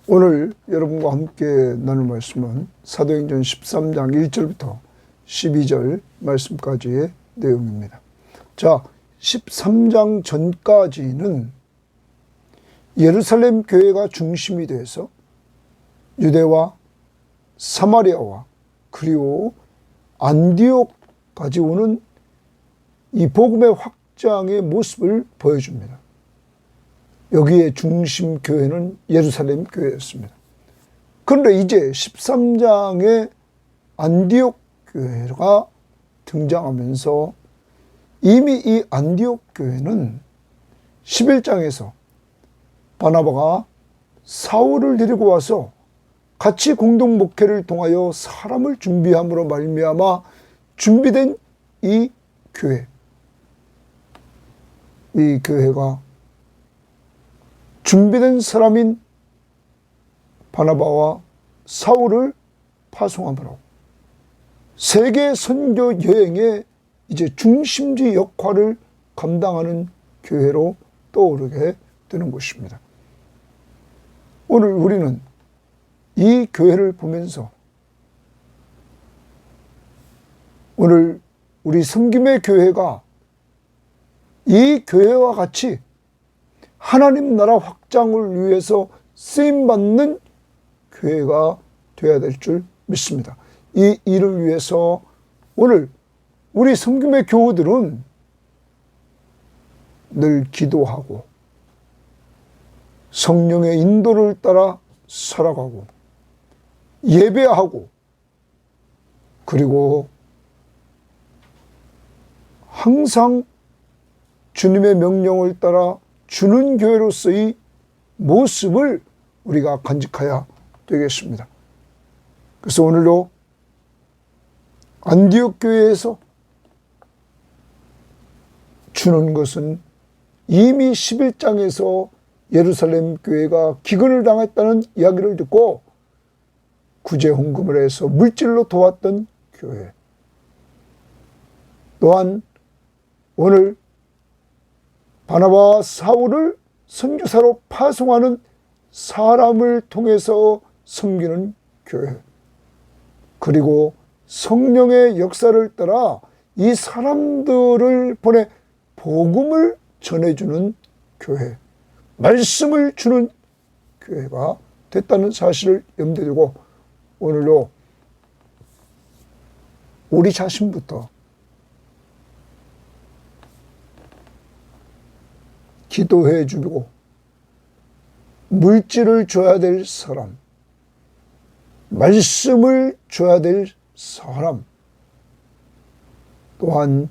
오늘 여러분과 함께 나눌 말씀은 사도행전 13장 1절부터 12절 말씀까지의 내용입니다. 자, 13장 전까지는 예루살렘 교회가 중심이 돼서 유대와 사마리아와 그리고 안디옥까지 오는 이 복음의 확장의 모습을 보여줍니다. 여기에 중심 교회는 예루살렘 교회였습니다. 그런데 이제 13장에 안디옥 교회가 등장하면서 이미 이 안디옥 교회는 11장에서 바나바가 사울을 데리고 와서 같이 공동 목회를 통하여 사람을 준비함으로 말미암아 준비된 이 교회, 이 교회가 준비된 사람인 바나바와 사울을 파송함으로 세계 선교 여행의 이제 중심지 역할을 감당하는 교회로 떠오르게 되는 것입니다. 오늘 우리는 이 교회를 보면서 오늘 우리 섬김의 교회가 이 교회와 같이 하나님 나라 확장을 위해서 쓰임받는 교회가 되어야 될 줄 믿습니다. 이 일을 위해서 오늘 우리 섬김의 교우들은 늘 기도하고 성령의 인도를 따라 살아가고 예배하고 그리고 항상 주님의 명령을 따라 주는 교회로서의 모습을 우리가 간직해야 되겠습니다. 그래서 오늘도 안디옥 교회에서 주는 것은 이미 11장에서 예루살렘 교회가 기근을 당했다는 이야기를 듣고 구제 헌금을 해서 물질로 도왔던 교회, 또한 오늘 바나바와 사울을 선교사로 파송하는 사람을 통해서 섬기는 교회, 그리고 성령의 역사를 따라 이 사람들을 보내 복음을 전해주는 교회, 말씀을 주는 교회가 됐다는 사실을 염두에 두고 오늘도 우리 자신부터 기도해 주고 물질을 줘야 될 사람, 말씀을 줘야 될 사람, 또한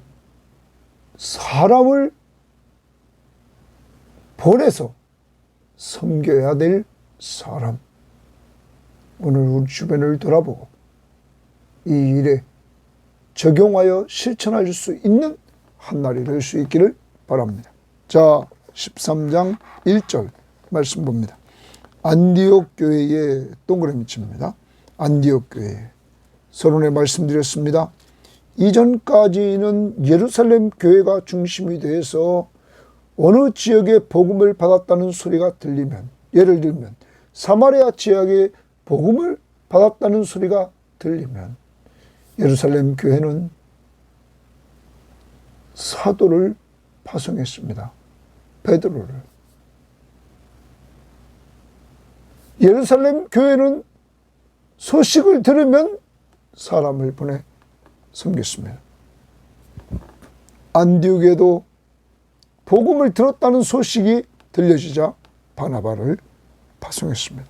사람을 보내서 섬겨야 될 사람, 오늘 우리 주변을 돌아보고 이 일에 적용하여 실천할 수 있는 한 날이 될 수 있기를 바랍니다. 자, 13장 1절 말씀 봅니다. 안디옥 교회의 동그라미 칩니다. 안디옥 교회. 서론에 말씀드렸습니다. 이전까지는 예루살렘 교회가 중심이 돼서 어느 지역에 복음을 받았다는 소리가 들리면, 예를 들면 사마리아 지역에 복음을 받았다는 소리가 들리면 예루살렘 교회는 사도를 파송했습니다. 베드로를. 예루살렘 교회는 소식을 들으면 사람을 보내 섬겼습니다. 안디옥에도 복음을 들었다는 소식이 들려지자 바나바를 파송했습니다.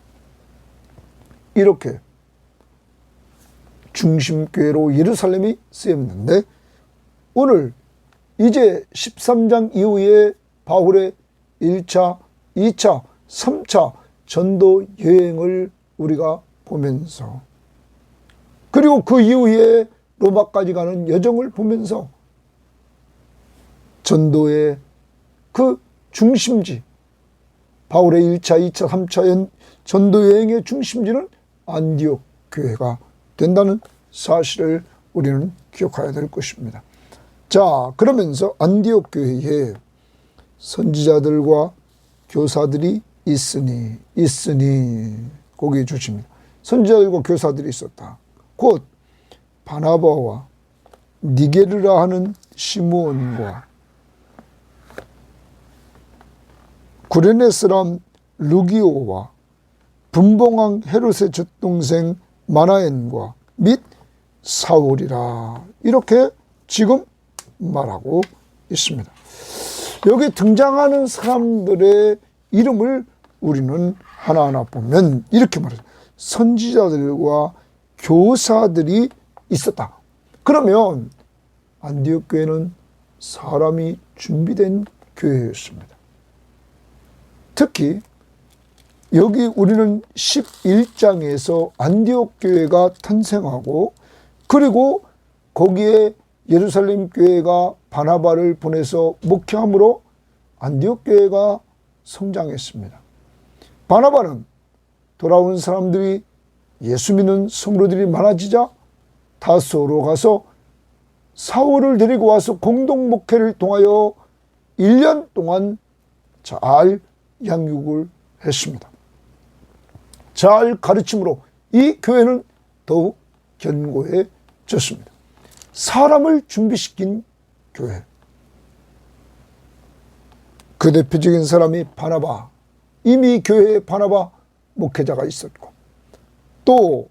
이렇게 중심교회로 예루살렘이 쓰였는데 오늘 이제 13장 이후에 바울의 1차, 2차, 3차 전도 여행을 우리가 보면서 그리고 그 이후에 로마까지 가는 여정을 보면서 전도의 그 중심지, 바울의 1차, 2차, 3차 전도 여행의 중심지는 안디옥 교회가 된다는 사실을 우리는 기억해야 될 것입니다. 자, 그러면서 안디옥 교회에 선지자들과 교사들이 있으니 거기에 주십니다. 선지자들과 교사들이 있었다. 곧 바나바와 니게르라 하는 시므온과 구레네 사람 루기오와 분봉왕 헤롯의 젖동생 마나엔과 및 사울이라, 이렇게 지금 말하고 있습니다. 여기 등장하는 사람들의 이름을 우리는 하나하나 보면 이렇게 말해요. 선지자들과 교사들이 있었다. 그러면 안디옥 교회는 사람이 준비된 교회였습니다. 특히 여기 우리는 11장에서 안디옥 교회가 탄생하고, 그리고 거기에 예루살렘 교회가 바나바를 보내서 목회함으로 안디옥 교회가 성장했습니다. 바나바는 돌아온 사람들이 예수 믿는 성도들이 많아지자 다소로 가서 사울을 데리고 와서 공동 목회를 통하여 1년 동안 잘 양육을 했습니다. 잘 가르침으로 이 교회는 더욱 견고해졌습니다. 사람을 준비시킨 교회. 그 대표적인 사람이 바나바. 이미 교회에 바나바 목회자가 있었고, 또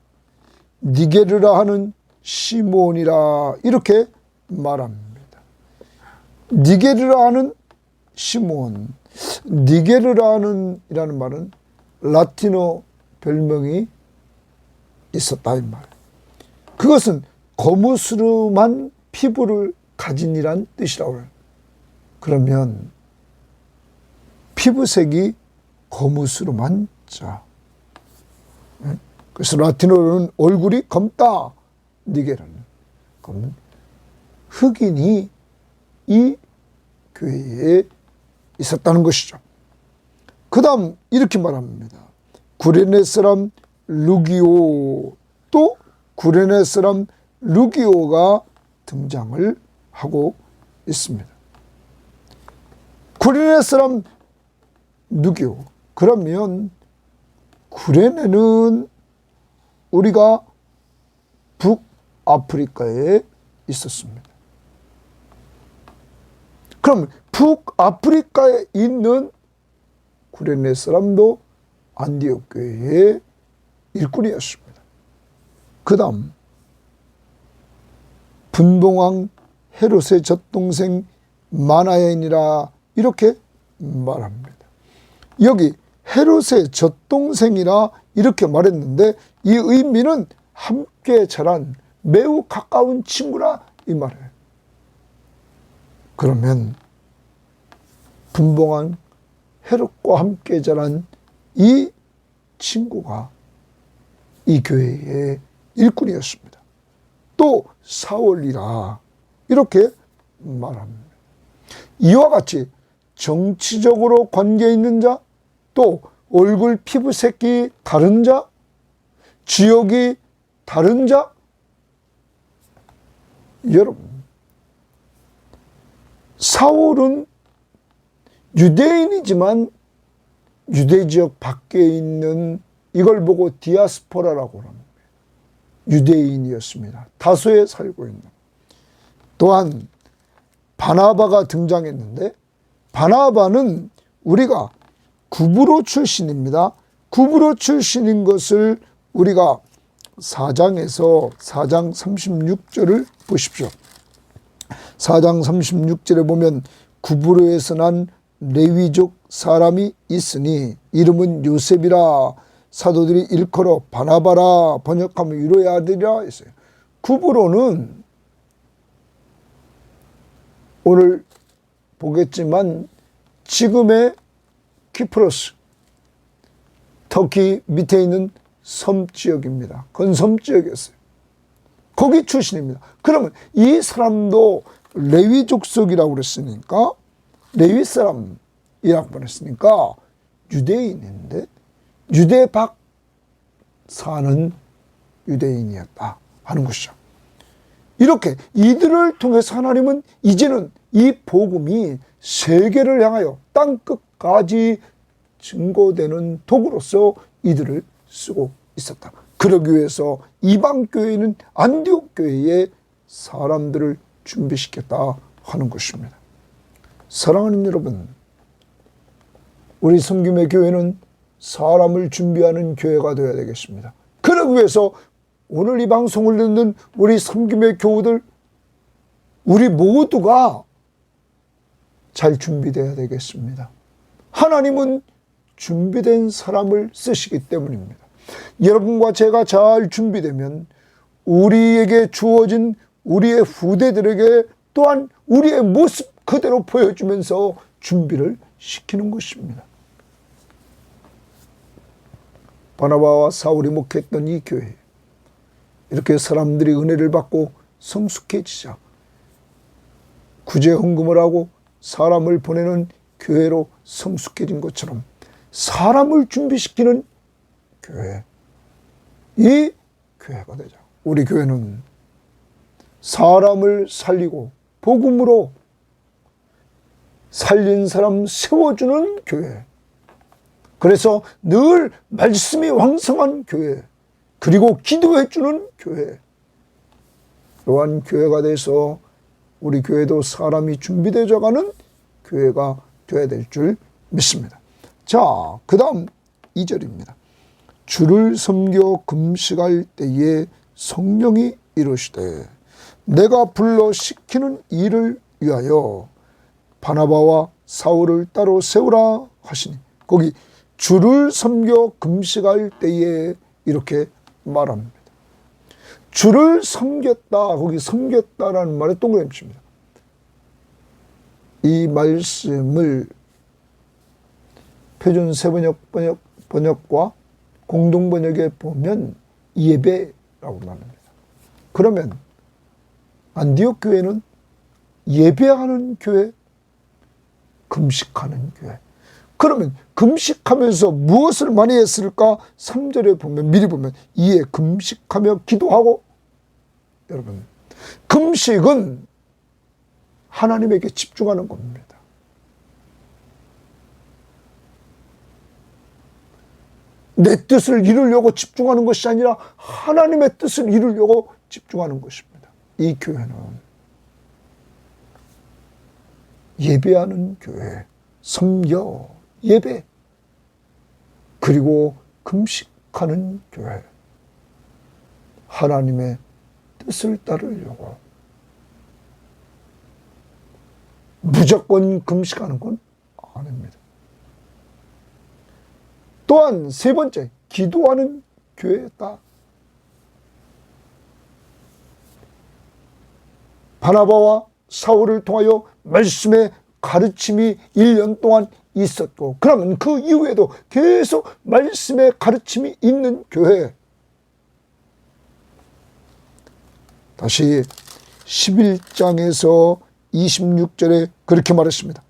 니게르라 하는 시므온이라, 이렇게 말합니다. 니게르라 하는 시므온. 니게르라는 이라는 말은 라틴어 별명이 있었다 이 말. 그것은 거무스름한 피부를 가진이란 뜻이라고 해요. 그러면 피부색이 거무스름한 자. 그래서 라틴어로는 얼굴이 검다. 니게르는. 그러면 흑인이 이 교회에 있었다는 것이죠. 그 다음 이렇게 말합니다. 구레네 사람 루기오. 또 구레네 사람 루기오가 등장을 하고 있습니다. 구레네 사람 루기오. 그러면 구레네는 우리가 북아프리카에 있었습니다. 그럼 북아프리카에 있는 구레네 사람도 안디옥 교회의 일꾼이었습니다. 그 다음 분봉왕 헤롯의 젖동생 마나엔이라, 이렇게 말합니다. 여기 헤롯의 젖동생이라 이렇게 말했는데 이 의미는 함께 자란 매우 가까운 친구라 이 말이에요. 그러면 분봉왕 헤롯과 함께 자란 이 친구가 이 교회의 일꾼이었습니다. 또 사울이라, 이렇게 말합니다. 이와 같이 정치적으로 관계 있는 자, 또 얼굴 피부색이 다른 자, 지역이 다른 자, 여러분, 사울은 유대인이지만 유대 지역 밖에 있는, 이걸 보고 디아스포라라고 합니다. 유대인이었습니다. 다소에 살고 있는. 또한 바나바가 등장했는데, 바나바는 우리가 구브로 출신입니다. 구브로 출신인 것을 우리가 4장에서 4장 36절을 보십시오. 4장 36절에 보면 구브로에서 난 레위족 사람이 있으니 이름은 요셉이라, 사도들이 일컬어 바나바라 번역하면 위로의 아들이라 했어요. 구브로는 오늘 보겠지만 지금의 키프로스, 터키 밑에 있는 섬 지역입니다. 그건 섬 지역이었어요. 거기 출신입니다. 그러면 이 사람도 레위 족속이라고 그랬으니까, 레위 사람이라고 했으니까 유대인인데 유대 밖 사는 유대인이었다 하는 것이죠. 이렇게 이들을 통해서 하나님은 이제는 이 복음이 세계를 향하여 땅 끝까지 증거되는 도구로서 이들을 쓰고 있었다. 그러기 위해서 이방 교회는 안디옥 교회에 사람들을 준비시켰다 하는 것입니다. 사랑하는 여러분, 우리 섬김의 교회는 사람을 준비하는 교회가 되어야 되겠습니다. 그러기 위해서 오늘 이 방송을 듣는 우리 섬김의 교우들, 우리 모두가 잘 준비되어야 되겠습니다. 하나님은 준비된 사람을 쓰시기 때문입니다. 여러분과 제가 잘 준비되면 우리에게 주어진 우리의 후대들에게 또한 우리의 모습 그대로 보여주면서 준비를 시키는 것입니다. 바나바와 사울이 목회했던 이 교회, 이렇게 사람들이 은혜를 받고 성숙해지자 구제 헌금을 하고 사람을 보내는 교회로 성숙해진 것처럼 사람을 준비시키는 교회, 이 교회가 되자. 우리 교회는 사람을 살리고 복음으로 살린 사람 세워주는 교회, 그래서 늘 말씀이 왕성한 교회, 그리고 기도해주는 교회, 이러한 교회가 돼서 우리 교회도 사람이 준비되어 가는 교회가 되어야 될 줄 믿습니다. 자, 그 다음 2절입니다. 주를 섬겨 금식할 때에 성령이 이르시되 내가 불러 시키는 일을 위하여 바나바와 사울을 따로 세우라 하시니, 거기 주를 섬겨 금식할 때에 이렇게 말합니다. 주를 섬겼다, 거기 섬겼다라는 말에 동그라미 칩니다. 이 말씀을 표준 세번역과 공동번역에 보면 예배라고 말합니다. 그러면 안디옥 교회는 예배하는 교회, 금식하는 교회. 그러면 금식하면서 무엇을 많이 했을까? 3절에 보면, 미리 보면 이에 금식하며 기도하고. 여러분, 금식은 하나님에게 집중하는 겁니다. 내 뜻을 이루려고 집중하는 것이 아니라 하나님의 뜻을 이루려고 집중하는 것입니다. 이 교회는 예배하는 교회, 섬겨, 예배, 그리고 금식하는 교회, 하나님의 뜻을 따르려고. 무조건 금식하는 건 아닙니다. 또한 세 번째, 기도하는 교회다. 바나바와 사울을 통하여 말씀의 가르침이 1년 동안 있었고, 그러면 그 이후에도 계속 말씀의 가르침이 있는 교회. 다시 11장에서 26절에 그렇게 말했습니다.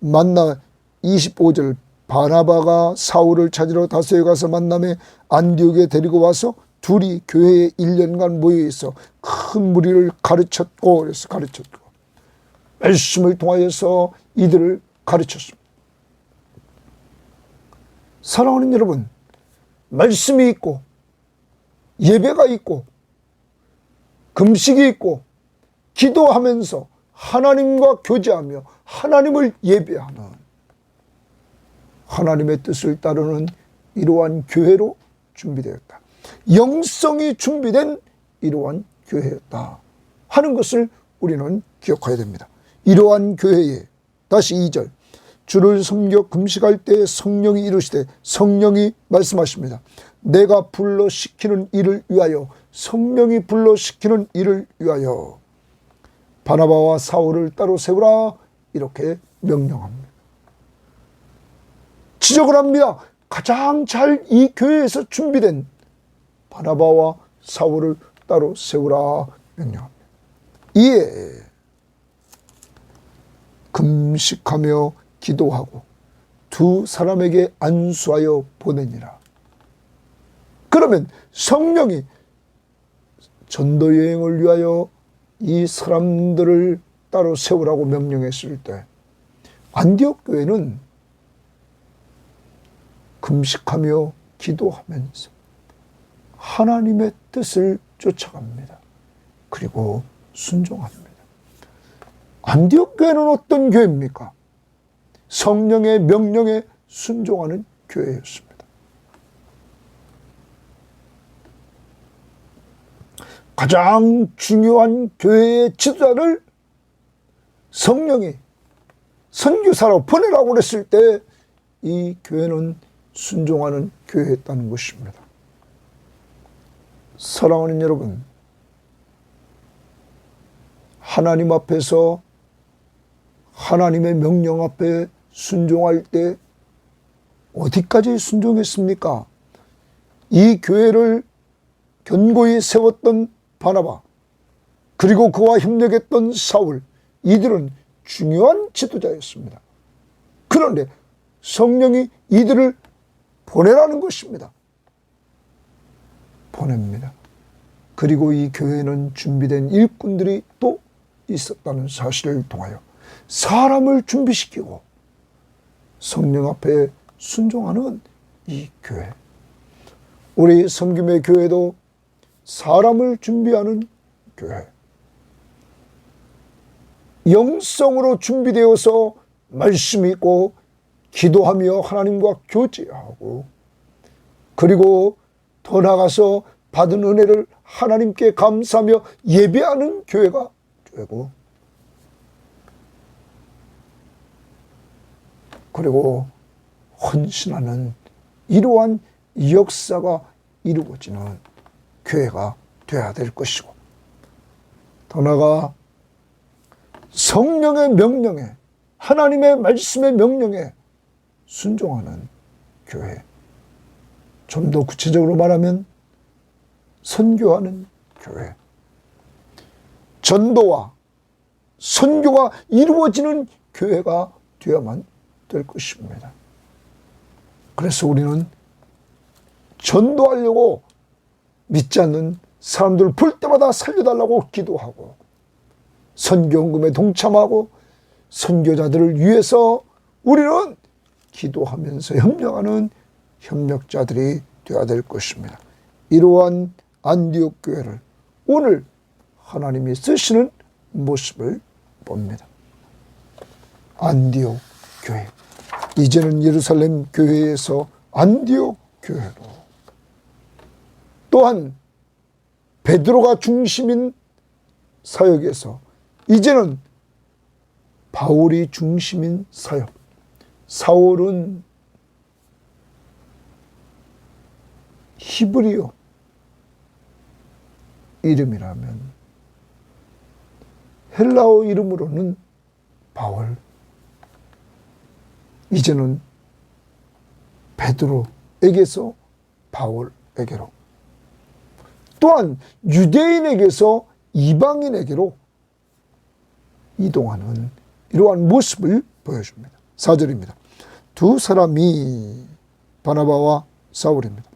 만나 25절, 바나바가 사울을 찾으러 다소에 가서 만남에 안디옥에 데리고 와서 둘이 교회에 1년간 모여있어 큰 무리를 가르쳤고, 그래서 가르쳤고 말씀을 통하여서 이들을 가르쳤습니다. 사랑하는 여러분, 말씀이 있고 예배가 있고 금식이 있고 기도하면서 하나님과 교제하며 하나님을 예배하는, 하나님의 뜻을 따르는 이러한 교회로 준비되었다. 영성이 준비된 이러한 교회였다 하는 것을 우리는 기억해야 됩니다. 이러한 교회에, 다시 2절, 주를 섬겨 금식할 때 성령이 이르시되, 성령이 말씀하십니다. 내가 불러 시키는 일을 위하여, 성령이 불러 시키는 일을 위하여 바나바와 사울을 따로 세우라, 이렇게 명령합니다. 지적을 합니다. 가장 잘 이 교회에서 준비된 바나바와 사울을 따로 세우라 명령합니다. 이에 금식하며 기도하고 두 사람에게 안수하여 보내니라. 그러면 성령이 전도 여행을 위하여 이 사람들을 따로 세우라고 명령했을 때, 안디옥 교회는 금식하며 기도하면서 하나님의 뜻을 쫓아갑니다. 그리고 순종합니다. 안디옥 교회는 어떤 교회입니까? 성령의 명령에 순종하는 교회였습니다. 가장 중요한 교회의 지도자를 성령이 선교사로 보내라고 그랬을 때 이 교회는 순종하는 교회였다는 것입니다. 사랑하는 여러분, 하나님 앞에서 하나님의 명령 앞에 순종할 때 어디까지 순종했습니까? 이 교회를 견고히 세웠던 바나바, 그리고 그와 협력했던 사울, 이들은 중요한 지도자였습니다. 그런데 성령이 이들을 보내라는 것입니다. 보냅니다. 그리고 이 교회에는 준비된 일꾼들이 또 있었다는 사실을 통하여 사람을 준비시키고 성령 앞에 순종하는 이 교회. 우리 섬김의 교회도 사람을 준비하는 교회. 영성으로 준비되어서 말씀 있고 기도하며 하나님과 교제하고, 그리고 더 나아가서 받은 은혜를 하나님께 감사하며 예배하는 교회가 되고, 그리고 헌신하는 이러한 역사가 이루어지는 교회가 되어야 될 것이고, 더 나아가 성령의 명령에, 하나님의 말씀의 명령에 순종하는 교회. 좀 더 구체적으로 말하면 선교하는 교회. 전도와 선교가 이루어지는 교회가 되어야만 될 것입니다. 그래서 우리는 전도하려고 믿지 않는 사람들 볼 때마다 살려달라고 기도하고, 선교헌금에 동참하고 선교자들을 위해서 우리는 기도하면서 협력하는 협력자들이 되어야 될 것입니다. 이러한 안디옥 교회를 오늘 하나님이 쓰시는 모습을 봅니다. 안디옥 교회. 이제는 예루살렘 교회에서 안디옥 교회로, 또한 베드로가 중심인 사역에서 이제는 바울이 중심인 사역. 사울은 히브리어 이름이라면 헬라어 이름으로는 바울. 이제는 베드로에게서 바울에게로, 또한 유대인에게서 이방인에게로 이동하는 이러한 모습을 보여줍니다. 4절입니다. 두 사람이 바나바와 사울입니다.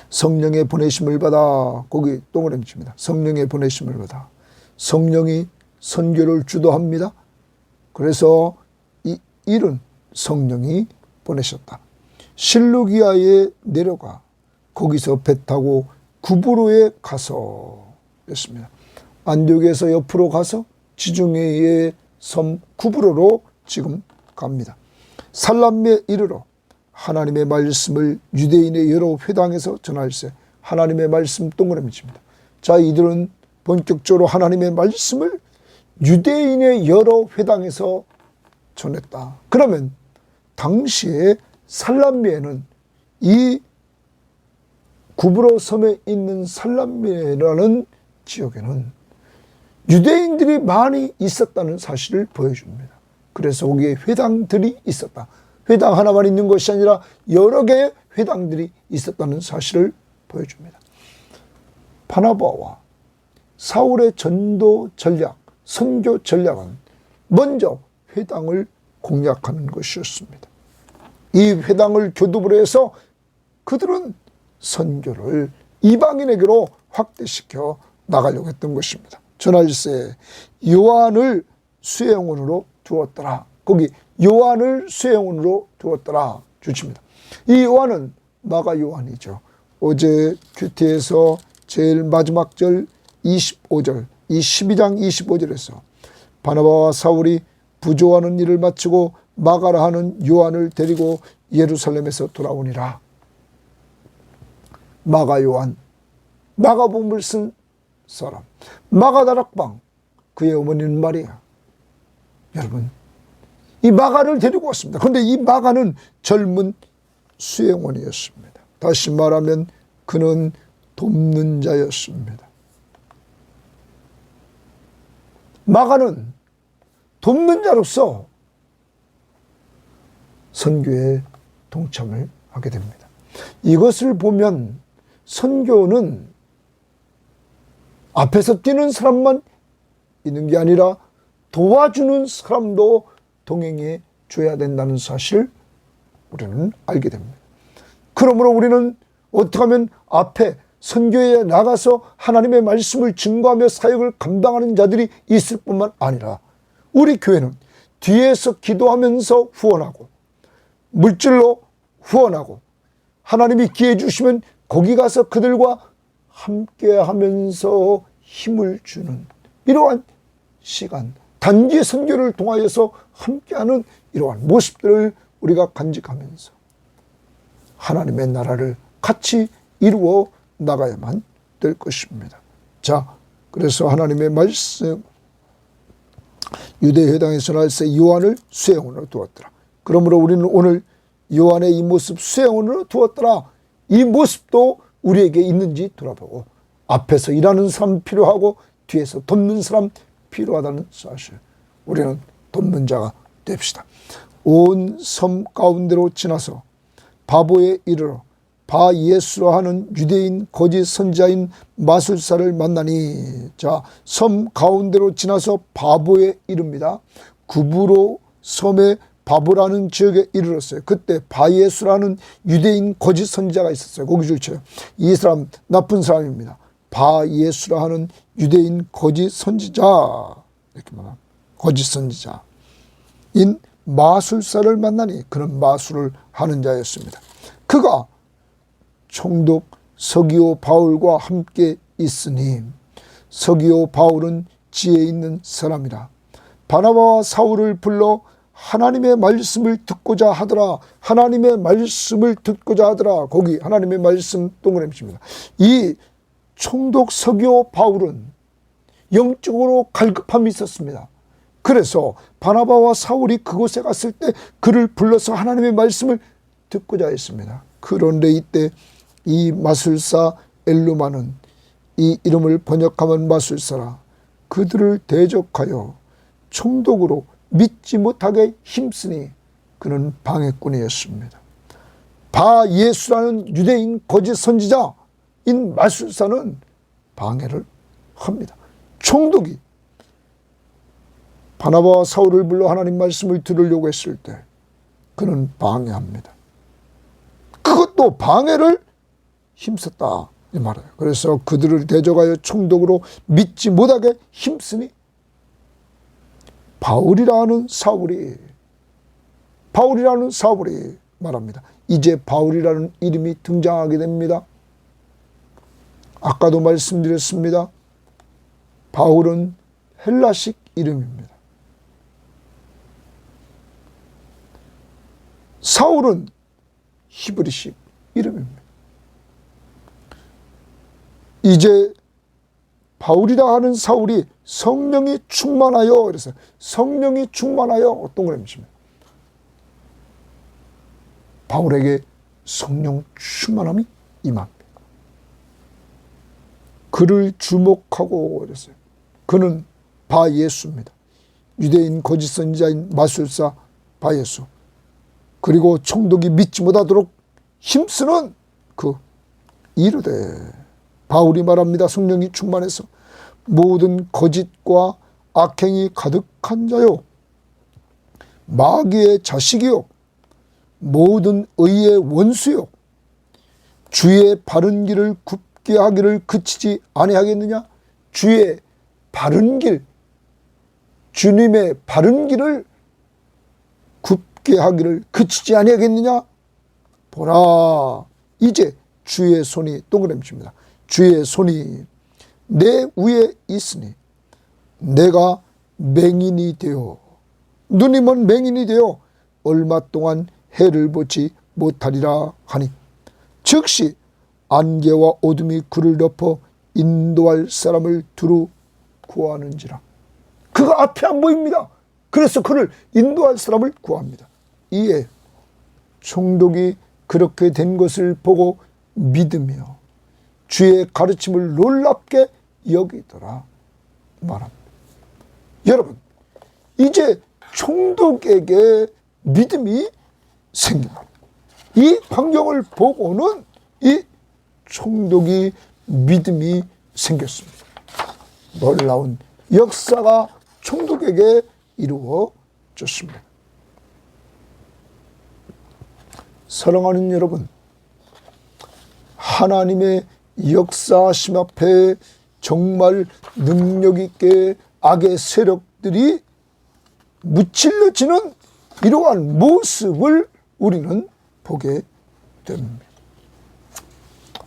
성령의 보내심을 받아, 거기 동그라미 칩니다. 성령의 보내심을 받아. 성령이 선교를 주도합니다. 그래서 이 일은 성령이 보내셨다. 실루기아에 내려가 거기서 배 타고 구브로에 가서 였습니다. 안디옥에서 옆으로 가서 지중해의 섬 구브로로 지금 갑니다. 살람에 이르러 하나님의 말씀을 유대인의 여러 회당에서 전할세. 하나님의 말씀 동그라미 칩니다. 자, 이들은 본격적으로 하나님의 말씀을 유대인의 여러 회당에서 전했다. 그러면 당시에 살람미에는, 이 구브로 섬에 있는 살람미라는 지역에는 유대인들이 많이 있었다는 사실을 보여줍니다. 그래서 거기에 회당들이 있었다. 회당 하나만 있는 것이 아니라 여러 개의 회당들이 있었다는 사실을 보여줍니다. 바나바와 사울의 전도 전략, 선교 전략은 먼저 회당을 공략하는 것이었습니다. 이 회당을 교두보로 해서 그들은 선교를 이방인에게로 확대시켜 나가려고 했던 것입니다. 전할세 요한을 수행원으로 두었더라. 거기 요한을 수행원으로 두었더라 주십니다. 이 요한은 마가 요한이죠. 어제 큐티에서 제일 마지막 절 25절, 이 12장 25절에서 바나바와 사울이 부조하는 일을 마치고 마가라 하는 요한을 데리고 예루살렘에서 돌아오니라. 마가 요한, 마가복음을 쓴 사람, 마가다락방, 그의 어머니는 마리아. 여러분, 이 마가를 데리고 왔습니다. 그런데 이 마가는 젊은 수행원이었습니다. 다시 말하면 그는 돕는 자였습니다. 마가는 돕는 자로서 선교에 동참을 하게 됩니다. 이것을 보면 선교는 앞에서 뛰는 사람만 있는 게 아니라 도와주는 사람도 동행해 줘야 된다는 사실을 우리는 알게 됩니다. 그러므로 우리는 어떻게 하면 앞에 선교에 나가서 하나님의 말씀을 증거하며 사역을 감당하는 자들이 있을 뿐만 아니라 우리 교회는 뒤에서 기도하면서 후원하고 물질로 후원하고 하나님이 기회 주시면 거기 가서 그들과 함께 하면서 힘을 주는 이러한 시간, 단기 선교를 통하여서 함께하는 이러한 모습들을 우리가 간직하면서 하나님의 나라를 같이 이루어 나가야만 될 것입니다. 자, 그래서 하나님의 말씀, 유대회당에서 날세 요한을 수행원으로 두었더라. 그러므로 우리는 오늘 요한의 이 모습 수행원으로 두었더라. 이 모습도 우리에게 있는지 돌아보고 앞에서 일하는 사람 필요하고 뒤에서 돕는 사람 필요하다는 사실, 우리는 돕는 자가 됩시다. 온 섬 가운데로 지나서 바보에 이르러 바 예수라 하는 유대인 거짓 선지자인 마술사를 만나니, 자, 섬 가운데로 지나서 바보에 이릅니다. 구브로 섬에 바보라는 지역에 이르렀어요. 그때 바예수라는 유대인 거짓 선지자가 있었어요. 거기 줄쳐요. 이 사람 나쁜 사람입니다. 바예수라 하는 유대인 거짓 선지자, 이렇게 말합니다. 거짓 선지자인 마술사를 만나니, 그는 마술을 하는 자였습니다. 그가 총독 서기오 바울과 함께 있으니, 서기오 바울은 지혜 있는 사람이라. 바나바와 사울을 불러 하나님의 말씀을 듣고자 하더라. 하나님의 말씀을 듣고자 하더라. 거기 하나님의 말씀 동그라미입니다. 이 총독 서기오 바울은 영적으로 갈급함이 있었습니다. 그래서 바나바와 사울이 그곳에 갔을 때 그를 불러서 하나님의 말씀을 듣고자 했습니다. 그런데 이때 이 마술사 엘루마는, 이 이름을 번역하면 마술사라, 그들을 대적하여 총독으로 믿지 못하게 힘쓰니 그는 방해꾼이었습니다. 바 예수라는 유대인 거짓 선지자인 마술사는 방해를 합니다. 총독이 바나바와 사울을 불러 하나님 말씀을 들으려고 했을 때 그는 방해합니다. 그것도 방해를 힘썼다 이 말이에요. 그래서 그들을 대적하여 총독으로 믿지 못하게 힘쓰니 바울이라는 사울이 말합니다. 이제 바울이라는 이름이 등장하게 됩니다. 아까도 말씀드렸습니다. 바울은 헬라식 이름입니다. 사울은 히브리식 이름입니다. 이제 바울이라 하는 사울이 성령이 충만하여, 그래서 성령이 충만하여 어떤 것입니까? 바울에게 성령 충만함이 임합니다. 그를 주목하고 그랬어요. 그는 바예수입니다. 유대인 거짓 선지자인 마술사 바예수. 그리고 총독이 믿지 못하도록 힘쓰는 그 이르되, 바울이 말합니다. 성령이 충만해서 모든 거짓과 악행이 가득한 자요, 마귀의 자식이요, 모든 의의 원수요, 주의 바른 길을 굽게 하기를 그치지 아니하겠느냐. 주의 바른 길, 주님의 바른 길을 굽게 하기를 그치지 아니하겠느냐. 보라, 이제 주의 손이 동그라미입니다. 주의 손이 내 위에 있으니 내가 맹인이 되어, 눈이 먼 맹인이 되어 얼마 동안 해를 보지 못하리라 하니, 즉시 안개와 어둠이 그를 덮어 인도할 사람을 두루 구하는지라. 그가 앞이 안 보입니다. 그래서 그를 인도할 사람을 구합니다. 이에 총독이 그렇게 된 것을 보고 믿으며 주의 가르침을 놀랍게 여기더라 말합니다. 여러분, 이제 총독에게 믿음이 생깁니다. 이 광경을 보고는 이 총독이 믿음이 생겼습니다. 놀라운 역사가 총독에게 이루어졌습니다. 사랑하는 여러분, 하나님의 역사하심 앞에 정말 능력 있게 악의 세력들이 무찔러지는 이러한 모습을 우리는 보게 됩니다.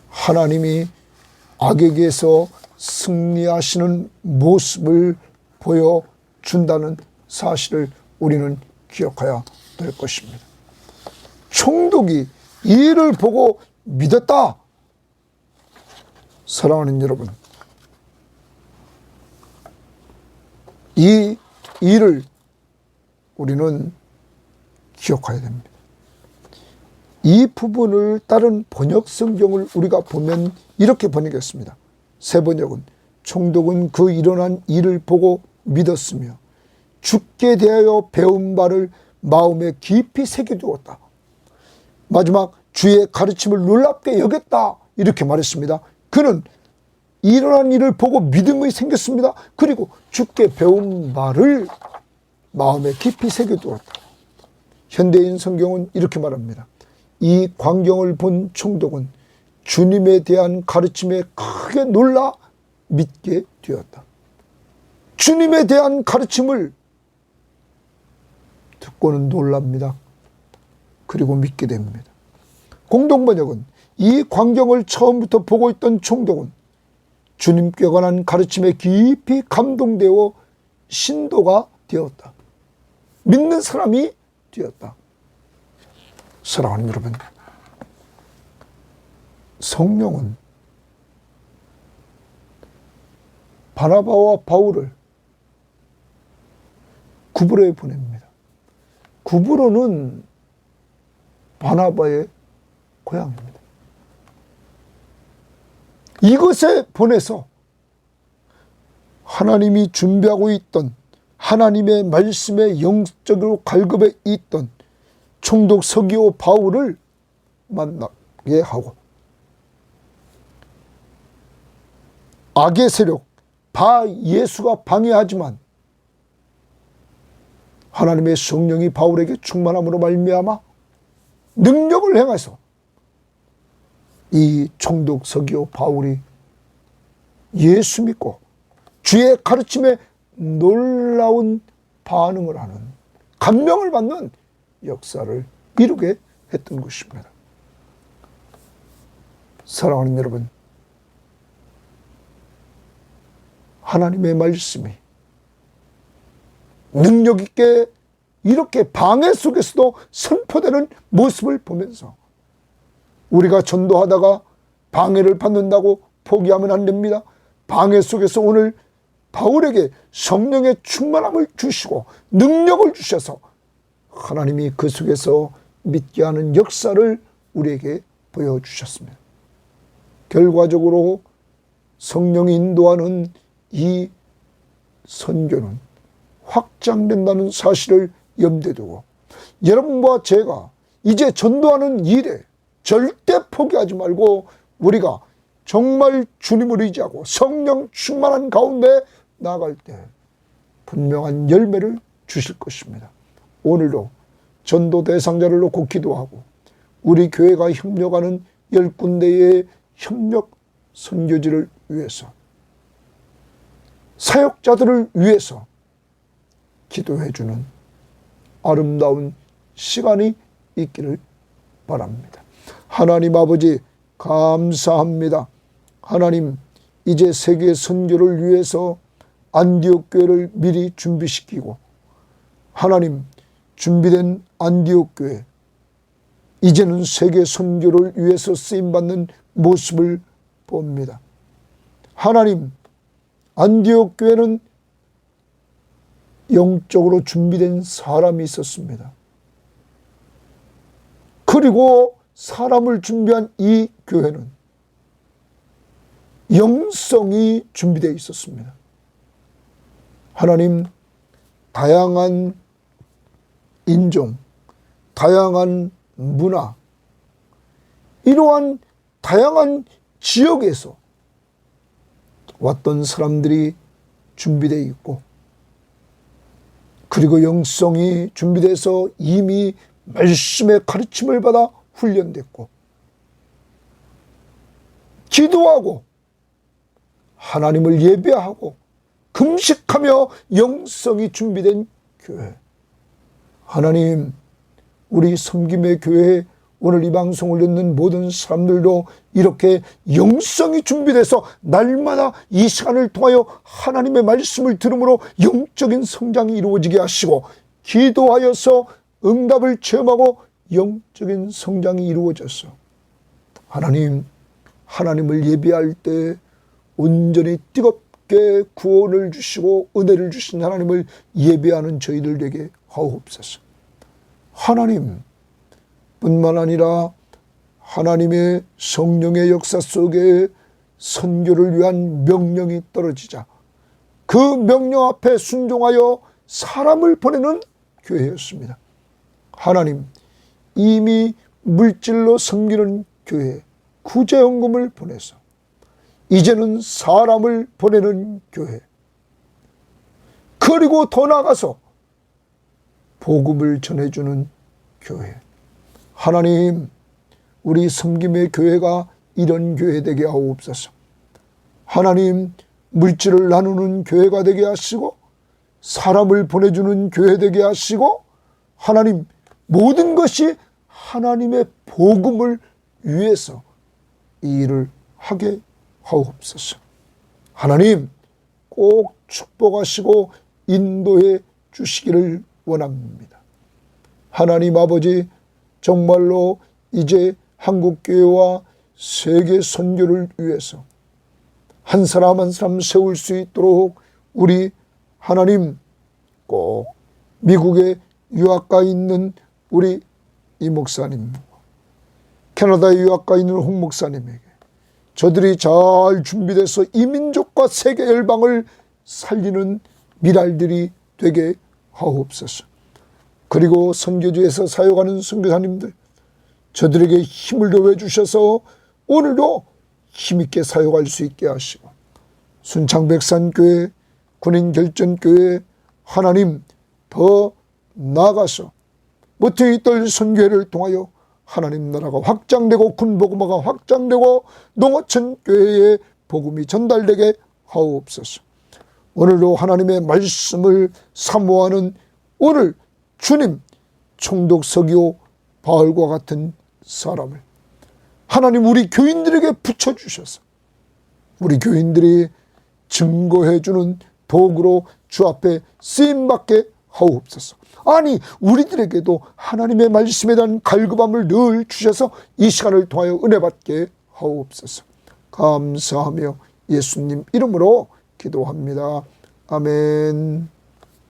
하나님이 악에게서 승리하시는 모습을 보여준다는 사실을 우리는 기억해야 될 것입니다. 총독이 이 일을 보고 믿었다. 사랑하는 여러분, 이 일을 우리는 기억해야 됩니다. 이 부분을 다른 번역 성경을 우리가 보면 이렇게 번역했습니다. 새 번역은 총독은 그 일어난 일을 보고 믿었으며 죽게 대하여 배운 바를 마음에 깊이 새겨두었다. 마지막 주의 가르침을 놀랍게 여겼다. 이렇게 말했습니다. 그는 일어난 일을 보고 믿음이 생겼습니다. 그리고 죽게 배운 바를 마음에 깊이 새겨두었다. 현대인 성경은 이렇게 말합니다. 이 광경을 본 총독은 주님에 대한 가르침에 크게 놀라 믿게 되었다. 주님에 대한 가르침을 듣고는 놀랍니다. 그리고 믿게 됩니다. 공동번역은 이 광경을 처음부터 보고 있던 총독은 주님께 관한 가르침에 깊이 감동되어 신도가 되었다. 믿는 사람이 되었다. 사랑하는 여러분, 성령은 바나바와 바울을 구브로에 보냅니다. 구브로는 바나바의 고향입니다. 이것에 보내서 하나님이 준비하고 있던 하나님의 말씀에 영적으로 갈급해 있던 총독 서기오 바울을 만나게 하고, 악의 세력 바 예수가 방해하지만 하나님의 성령이 바울에게 충만함으로 말미암아 능력을 행해서 이 총독 서기오 바울이 예수 믿고 주의 가르침에 놀라운 반응을 하는, 감명을 받는 역사를 이루게 했던 것입니다. 사랑하는 여러분, 하나님의 말씀이 능력 있게 이렇게 방해 속에서도 선포되는 모습을 보면서 우리가 전도하다가 방해를 받는다고 포기하면 안 됩니다. 방해 속에서 오늘 바울에게 성령의 충만함을 주시고 능력을 주셔서 하나님이 그 속에서 믿게 하는 역사를 우리에게 보여주셨습니다. 결과적으로 성령이 인도하는 이 선교는 확장된다는 사실을 염두에 두고 여러분과 제가 이제 전도하는 일에 절대 포기하지 말고 우리가 정말 주님을 의지하고 성령 충만한 가운데 나아갈 때 분명한 열매를 주실 것입니다. 오늘도 전도 대상자를 놓고 기도하고 우리 교회가 협력하는 10군데의 협력 선교지를 위해서, 사역자들을 위해서 기도해주는 아름다운 시간이 있기를 바랍니다. 하나님 아버지 감사합니다. 하나님, 이제 세계 선교를 위해서 안디옥 교회를 미리 준비시키고, 하나님, 준비된 안디옥 교회, 이제는 세계 선교를 위해서 쓰임받는 모습을 봅니다. 하나님, 안디옥 교회는 영적으로 준비된 사람이 있었습니다. 그리고 사람을 준비한 이 교회는 영성이 준비되어 있었습니다. 하나님, 다양한 인종, 다양한 문화, 이러한 다양한 지역에서 왔던 사람들이 준비되어 있고, 그리고 영성이 준비돼서 이미 말씀의 가르침을 받아 훈련됐고, 기도하고 하나님을 예배하고 금식하며 영성이 준비된 교회. 하나님, 우리 섬김의 교회에 오늘 이 방송을 듣는 모든 사람들도 이렇게 영성이 준비돼서 날마다 이 시간을 통하여 하나님의 말씀을 들음으로 영적인 성장이 이루어지게 하시고, 기도하여서 응답을 체험하고 영적인 성장이 이루어졌어. 하나님, 하나님을 예배할 때 온전히 뜨겁게 구원을 주시고 은혜를 주신 하나님을 예배하는 저희들에게 하옵소서. 하나님 뿐만 아니라 하나님의 성령의 역사 속에 선교를 위한 명령이 떨어지자 그 명령 앞에 순종하여 사람을 보내는 교회였습니다. 하나님, 이미 물질로 섬기는 교회에 구제연금을 보내서 이제는 사람을 보내는 교회, 그리고 더 나아가서 복음을 전해주는 교회. 하나님, 우리 섬김의 교회가 이런 교회 되게 하옵소서. 하나님, 물질을 나누는 교회가 되게 하시고 사람을 보내주는 교회 되게 하시고, 하나님, 모든 것이 하나님의 복음을 위해서 이 일을 하게 하옵소서. 하나님, 꼭 축복하시고 인도해 주시기를 원합니다. 하나님 아버지, 정말로 이제 한국교회와 세계 선교를 위해서 한 사람 한 사람 세울 수 있도록 우리 하나님, 꼭 미국에 유학가 있는 우리 이 목사님, 캐나다에 유학가 있는 홍 목사님에게 저들이 잘 준비돼서 이 민족과 세계 열방을 살리는 미랄들이 되게 하옵소서. 그리고 선교지에서 사역하는 선교사님들, 저들에게 힘을 더해 주셔서 오늘도 힘있게 사역할 수 있게 하시고, 순창백산교회, 군인결전교회, 하나님 더 나아가서 모퉁이 뜰 선교회를 통하여 하나님 나라가 확장되고 군복음화가 확장되고 농어촌 교회의 복음이 전달되게 하옵소서. 오늘도 하나님의 말씀을 사모하는 오늘 주님 총독 서기호 바울과 같은 사람을 하나님 우리 교인들에게 붙여주셔서 우리 교인들이 증거해주는 도구로 주 앞에 쓰임받게 하옵소서. 아니, 우리들에게도 하나님의 말씀에 대한 갈급함을 늘 주셔서 이 시간을 통하여 은혜받게 하옵소서. 감사하며 예수님 이름으로 기도합니다. 아멘.